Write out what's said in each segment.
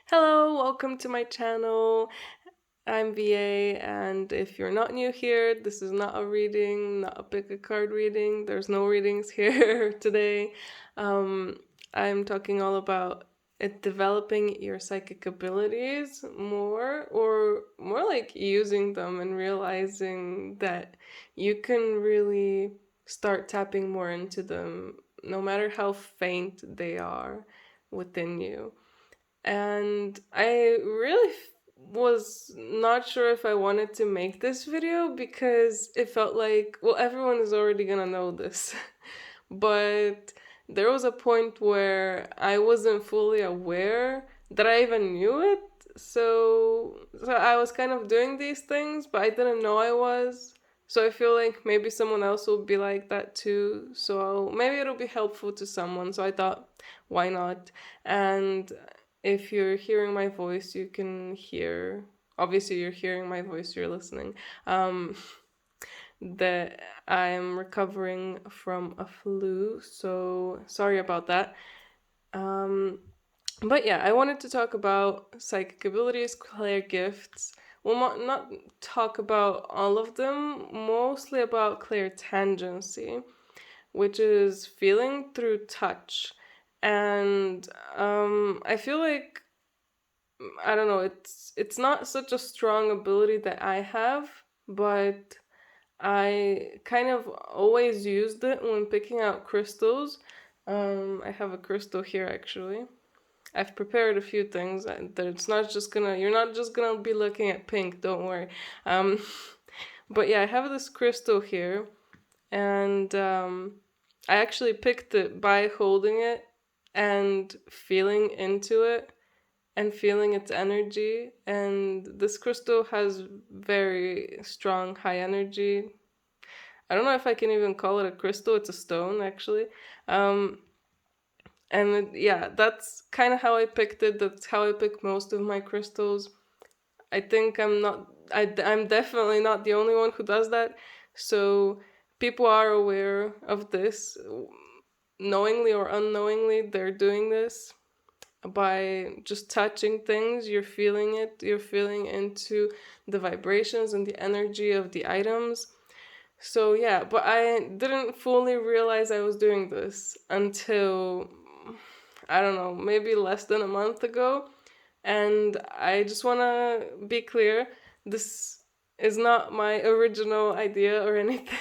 Hello, welcome to my channel. I'm VA, and if you're not new here, this is not a reading, not a pick a card reading. There's no readings here today. Um, I'm talking all about it developing your psychic abilities more, or more like using them and realizing that you can really start tapping more into them, no matter how faint they are within you. And I really was not sure if I wanted to make this video because it felt like, well, everyone is already gonna know this. But there was a point where I wasn't fully aware that I even knew it. So I was kind of doing these things, but I didn't know I was. So I feel like maybe someone else will be like that too. So maybe it'll be helpful to someone. So I thought, why not? And if you're hearing my voice, you can hear. Obviously, you're hearing my voice. You're listening. Um, that I'm recovering from a flu, so sorry about that. Um, but yeah, I wanted to talk about psychic abilities, clair gifts. Well, not talk about all of them, mostly about clairtangency, which is feeling through touch. And I feel like I don't know, it's not such a strong ability that I have, but I kind of always used it when picking out crystals. I have a crystal here actually. I've prepared a few things that it's not just gonna, you're not just gonna be looking at pink, don't worry. Um, but yeah, I have this crystal here, and I actually picked it by holding it and feeling into it and feeling its energy. And this crystal has very strong, high energy. I don't know if I can even call it a crystal. It's a stone, actually. Um, yeah, that's kind of how I picked it. That's how I pick most of my crystals. I think I'm not. I'm definitely not the only one who does that. So people are aware of this, knowingly or unknowingly. They're doing this by just touching things. You're feeling it. You're feeling into the vibrations and the energy of the items. So yeah, but I didn't fully realize I was doing this until I don't know, maybe less than a month ago. And I just want to be clear, this is not my original idea or anything,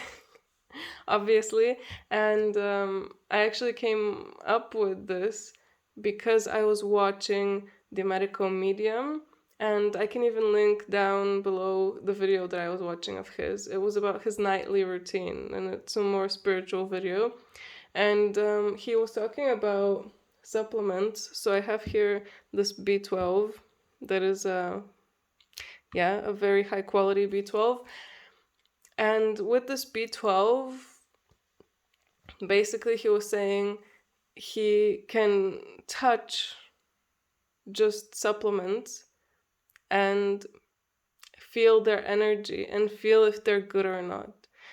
obviously. And I actually came up with this because I was watching The Medical Medium, and I can even link down below the video that I was watching of his. It was about his nightly routine, and it's a more spiritual video. And he was talking about supplements. So I have here this B12 that is a very high quality B12. And with this B12, basically he was saying he can touch just supplements and feel their energy and feel if they're good or not.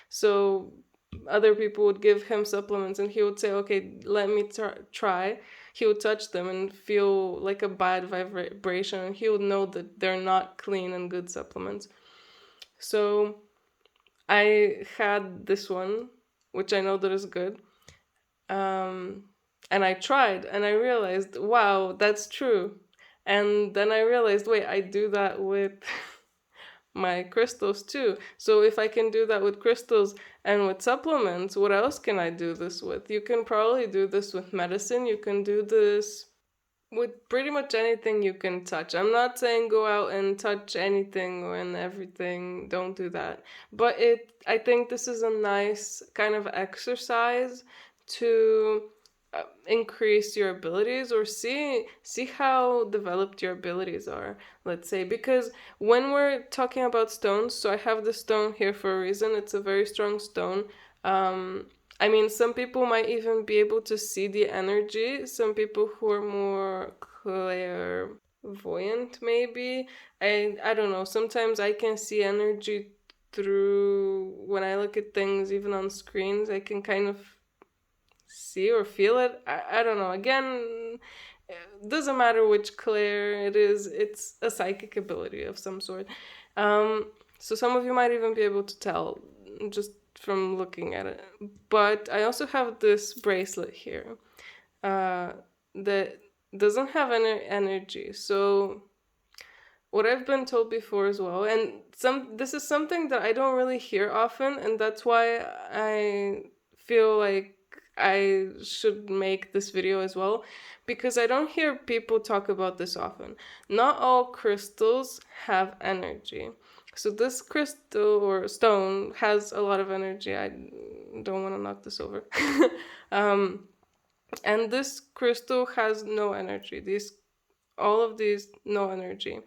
So other people would give him supplements and he would say, okay, let me try. He would touch them and feel like a bad vibration, and he would know that they're not clean and good supplements. So I had this one, which I know that is good. And I tried and I realized, wow, that's true. And then I realized, wait, I do that with my crystals too. So if I can do that with crystals and with supplements, what else can I do this with? You can probably do this with medicine. You can do this with pretty much anything you can touch. I'm not saying go out and touch anything and everything. Don't do that. But I think this is a nice kind of exercise to increase your abilities, or see how developed your abilities are, let's say. Because when we're talking about stones, so I have the stone here for a reason. It's a very strong stone. I mean, some people might even be able to see the energy. Some people who are more clairvoyant, maybe. I don't know. Sometimes I can see energy through when I look at things, even on screens. I can kind of see or feel it. I don't know. Again, doesn't matter which Claire it is, it's a psychic ability of some sort. Um, so some of you might even be able to tell just from looking at it. But I also have this bracelet here that doesn't have any energy. So what I've been told before as well, and this is something that I don't really hear often, and that's why I feel like I should make this video as well, because I don't hear people talk about this often. Not all crystals have energy. So this crystal or stone has a lot of energy. I don't want to knock this over. um, and this crystal has no energy. All of these, no energy.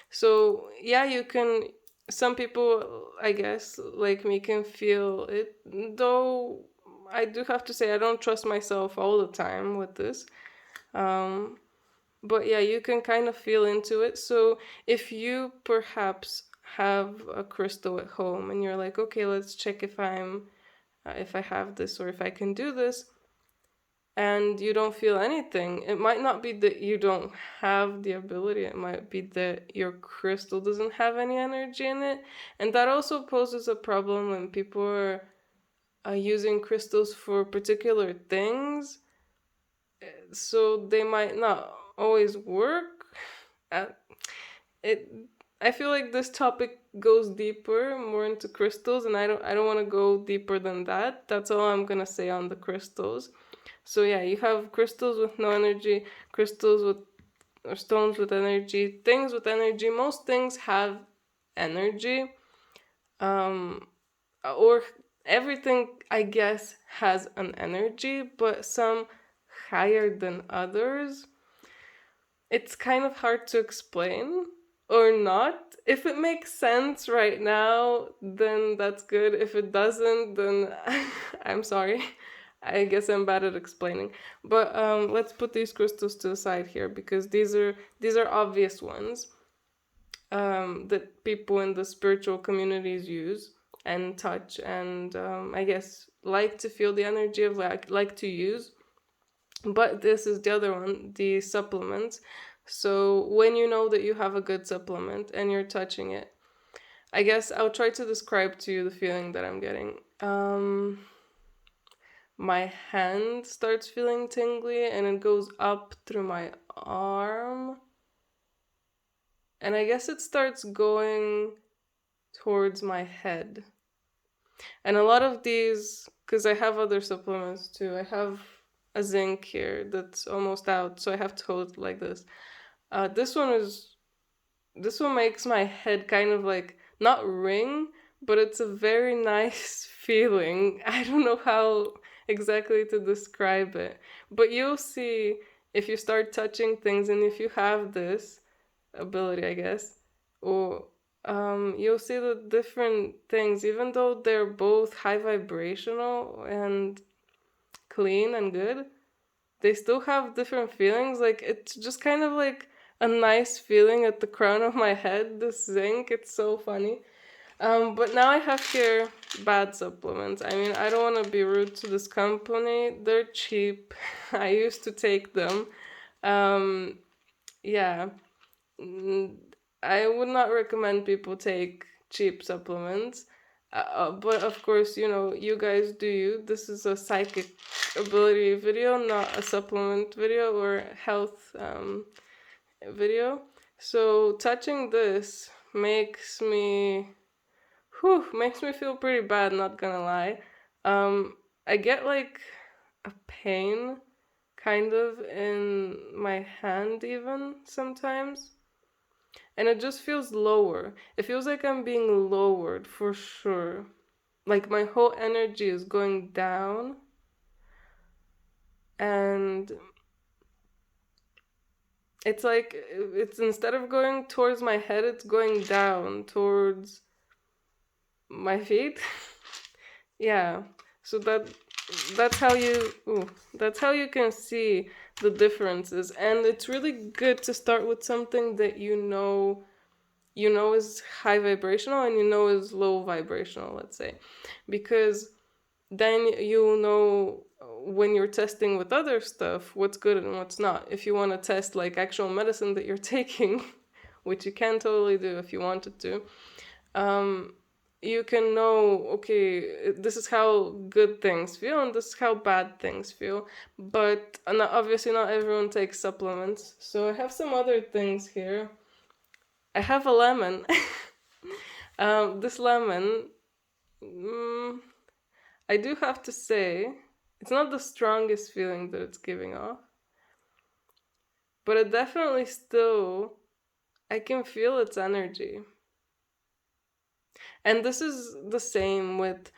So yeah, you can, some people, I guess, like me, can feel it, though I do have to say I don't trust myself all the time with this. But yeah, you can kind of feel into it. So if you perhaps have a crystal at home and you're like, okay, let's check if I have this or if I can do this, and you don't feel anything, it might not be that you don't have the ability, it might be that your crystal doesn't have any energy in it. And that also poses a problem when people are using crystals for particular things, so they might not always work. Uh, it I feel like this topic goes deeper, more into crystals, and I don't want to go deeper than that. That's all I'm gonna say on the crystals. So yeah, you have crystals with no energy, crystals with, or stones with energy, things with energy. Most things have energy, or everything, I guess, has an energy, but some higher than others. It's kind of hard to explain or not. If it makes sense right now, then that's good. If it doesn't, then I'm sorry. I guess I'm bad at explaining. But let's put these crystals to the side here, because these are obvious ones that people in the spiritual communities use and touch, and I guess like to feel the energy of, like to use. But this is the other one, the supplements. So when you know that you have a good supplement and you're touching it, I guess I'll try to describe to you the feeling that I'm getting. My hand starts feeling tingly and it goes up through my arm. And I guess it starts going towards my head. And a lot of these, because I have other supplements too, I have a zinc here that's almost out, so I have to hold it like this. This one makes my head kind of like, not ring, but it's a very nice feeling. I don't know how exactly to describe it, but you'll see if you start touching things and if you have this ability, I guess, or you'll see the different things, even though they're both high vibrational and clean and good, they still have different feelings. Like, it's just kind of like a nice feeling at the crown of my head, this zinc. It's so funny. But now I have here bad supplements. I mean, I don't want to be rude to this company. They're cheap. I used to take them. Yeah. I would not recommend people take cheap supplements. But of course, you guys do you. This is a psychic ability video, not a supplement video or health video. So touching this makes me feel pretty bad, not gonna lie. I get like a pain kind of in my hand even sometimes. And it just feels lower. It feels like I'm being lowered for sure. Like my whole energy is going down. And it's like, it's, instead of going towards my head, it's going down towards my feet. Yeah. So that's how you can see the differences. And it's really good to start with something that you know is high vibrational and is low vibrational, let's say. Because then you know when you're testing with other stuff what's good and what's not. If you want to test like actual medicine that you're taking, which you can totally do if you wanted to, um, you can know, okay, this is how good things feel and this is how bad things feel. But obviously, not everyone takes supplements. So I have some other things here. I have a lemon. This lemon, mm, I do have to say, it's not the strongest feeling that it's giving off, but it definitely still, I can feel its energy. And this is the same with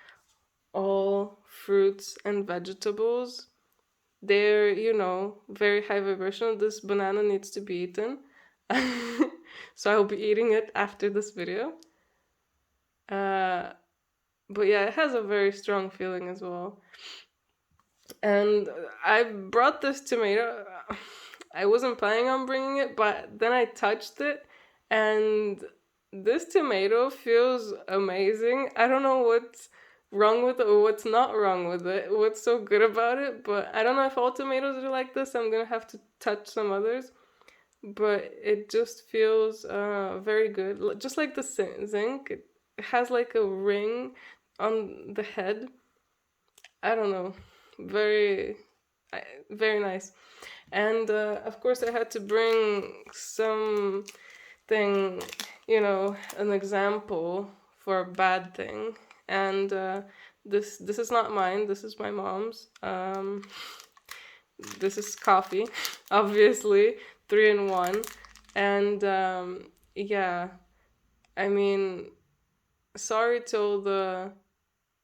all fruits and vegetables. They're, very high vibrational. This banana needs to be eaten. So I'll be eating it after this video. Uh, but yeah, it has a very strong feeling as well. And I brought this tomato. I wasn't planning on bringing it, but then I touched it, and this tomato feels amazing. I don't know what's wrong with it or what's not wrong with it, what's so good about it, but I don't know if all tomatoes are like this. I'm gonna have to touch some others, but it just feels very good. Just like the zinc, it has like a ring on the head. I don't know. Very, very nice. And of course, I had to bring something, an example for a bad thing. And this is not mine. This is my mom's. This is coffee, obviously, 3 in 1. And yeah, I mean, sorry to all the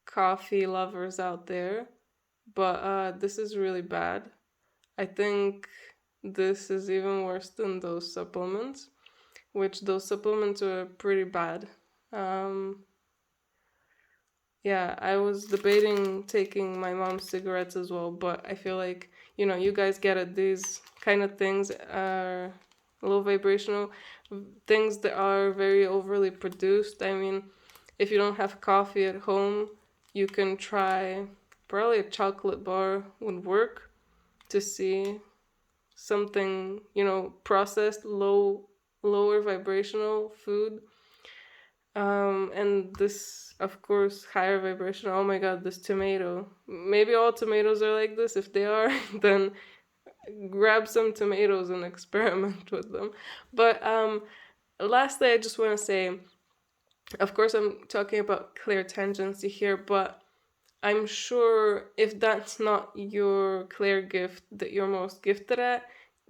coffee lovers out there, but this is really bad. I think this is even worse than those supplements, which those supplements are pretty bad. Um, yeah, I was debating taking my mom's cigarettes as well, but I feel like, you guys get it. These kind of things are low vibrational, things that are very overly produced. I mean, if you don't have coffee at home, you can try probably a chocolate bar would work to see something, processed, lower vibrational food. And this, of course, higher vibration. Oh my god, this tomato. Maybe all tomatoes are like this. If they are, then grab some tomatoes and experiment with them. But lastly, I just want to say, of course, I'm talking about clairtangency here, but I'm sure if that's not your clear gift that you're most gifted at,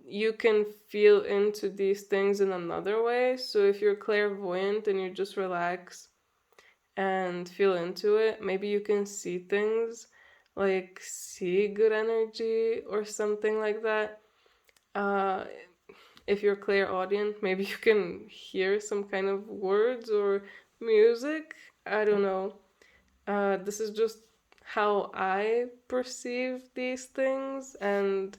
you can feel into these things in another way. So if you're clairvoyant and you just relax and feel into it, maybe you can see things, like see good energy or something like that. If you're clairaudient, maybe you can hear some kind of words or music. I don't know. This is just how I perceive these things and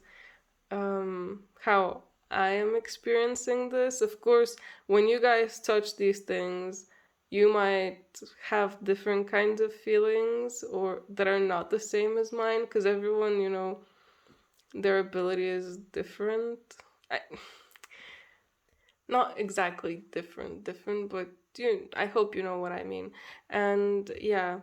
how I am experiencing this. Of course, when you guys touch these things, you might have different kinds of feelings or that are not the same as mine, because everyone, their ability is different. Not exactly different, but I hope you know what I mean. And yeah,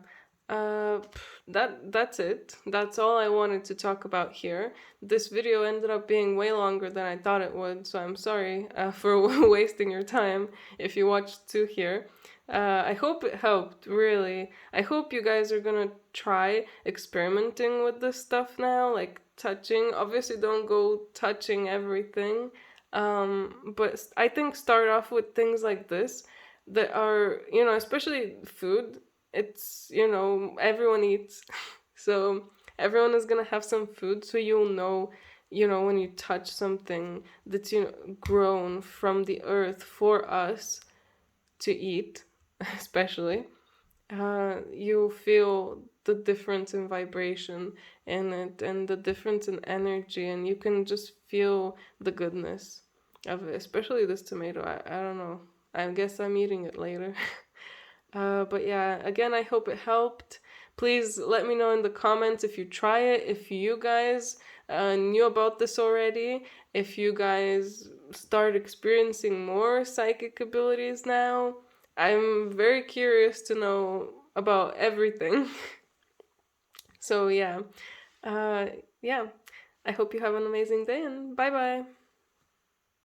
that's it. That's all I wanted to talk about here. This video ended up being way longer than I thought it would, so I'm sorry for wasting your time if you watched to here. I hope it helped, really. I hope you guys are gonna try experimenting with this stuff now, like touching. Obviously, don't go touching everything. But I think start off with things like this that are, especially food. It's, everyone eats. So everyone is gonna have some food, so you'll know, when you touch something that's, grown from the earth for us to eat, especially, you feel the difference in vibration in it and the difference in energy, and you can just feel the goodness of it, especially this tomato. I don't know. I guess I'm eating it later. But yeah, again, I hope it helped. Please let me know in the comments if you try it, if you guys knew about this already, if you guys start experiencing more psychic abilities now. I'm very curious to know about everything. So yeah, uh, yeah. I hope you have an amazing day, and bye bye.